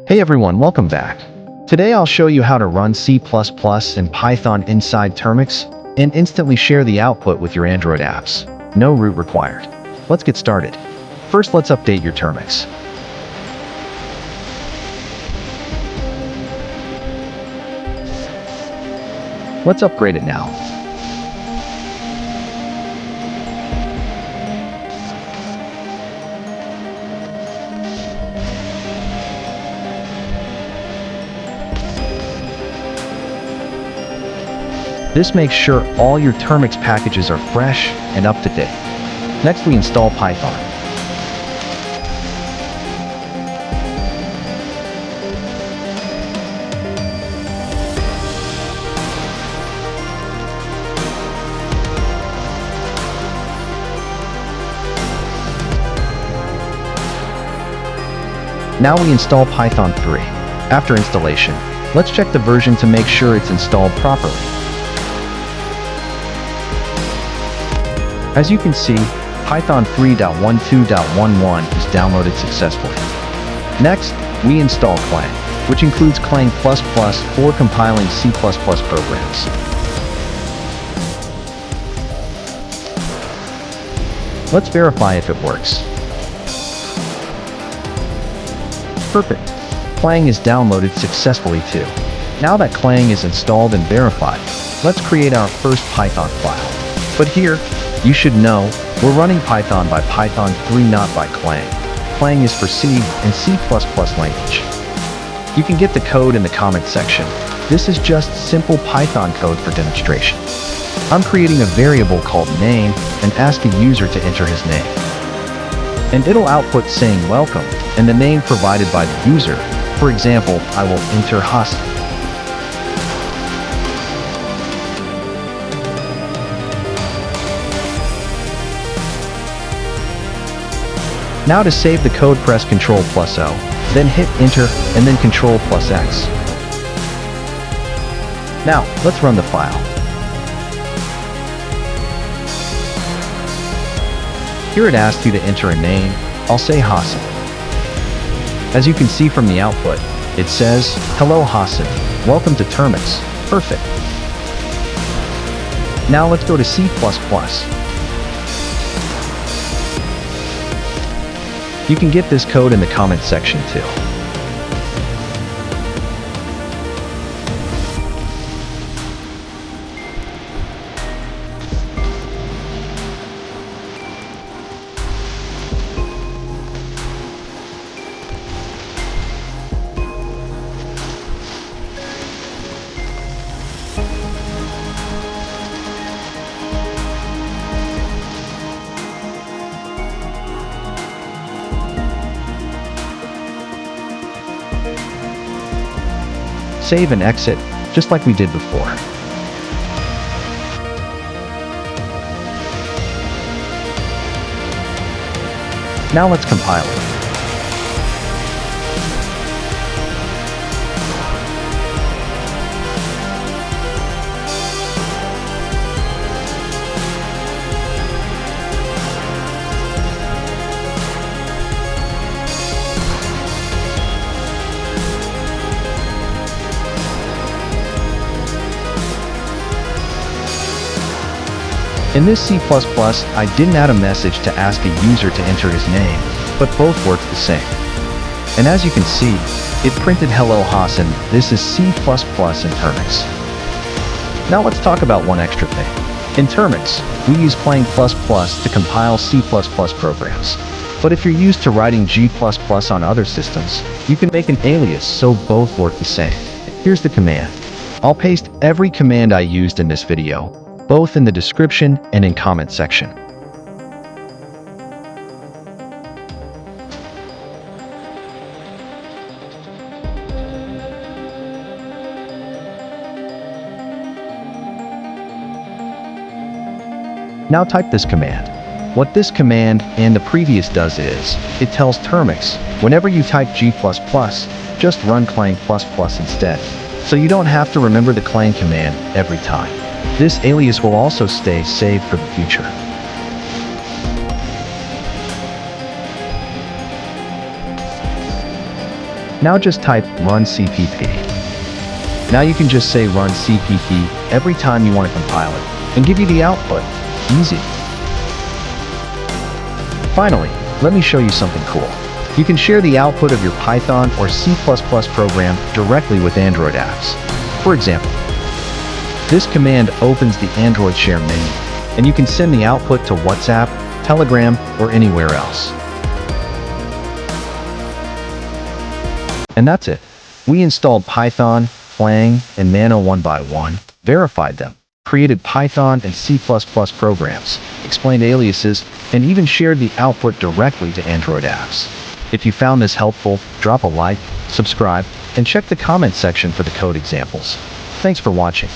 Hey everyone, welcome back. Today I'll show you how to run C++ and Python inside Termux and instantly share the output with your Android apps. No root required. Let's get started. First, let's update your Termux. Let's upgrade it now. This makes sure all your Termux packages are fresh and up to date. Next, we install Python. Now we install Python 3. After installation, let's check the version to make sure it's installed properly. As you can see, Python 3.12.11 is downloaded successfully. Next, we install Clang, which includes Clang++ for compiling C++ programs. Let's verify if it works. Perfect. Clang is downloaded successfully too. Now that Clang is installed and verified, let's create our first Python file. But here, you should know, we're running Python by Python 3, not by Clang. Clang is for C and C++ language. You can get the code in the comment section. This is just simple Python code for demonstration. I'm creating a variable called name and ask a user to enter his name. And it'll output saying welcome and the name provided by the user. For example, I will enter Hassan. Now to save the code, press Ctrl+O, then hit Enter, and then Ctrl+X. Now, let's run the file. Here it asks you to enter a name. I'll say Hassan. As you can see from the output, it says, "Hello Hassan, welcome to Termux." Perfect. Now let's go to C++. You can get this code in the comment section too. Save and exit, just like we did before. Now let's compile it. In this C++, I didn't add a message to ask a user to enter his name, but both worked the same. And as you can see, it printed "Hello Hassan." This is C++ in Termux. Now let's talk about one extra thing. In Termux, we use Clang++ to compile C++ programs. But if you're used to writing G++ on other systems, you can make an alias so both work the same. Here's the command. I'll paste every command I used in this video, both in the description and in comment section. Now type this command. What this command and the previous does is, it tells Termux, whenever you type G++, just run Clang++ instead. So you don't have to remember the Clang command every time. This alias will also stay saved for the future. Now just type run CPP. Now you can just say run CPP every time you want to compile it and give you the output. Easy. Finally, let me show you something cool. You can share the output of your Python or C++ program directly with Android apps. For example, this command opens the Android Share menu, and you can send the output to WhatsApp, Telegram, or anywhere else. And that's it. We installed Python, Clang, and Nano one by one, verified them, created Python and C++ programs, explained aliases, and even shared the output directly to Android apps. If you found this helpful, drop a like, subscribe, and check the comment section for the code examples. Thanks for watching.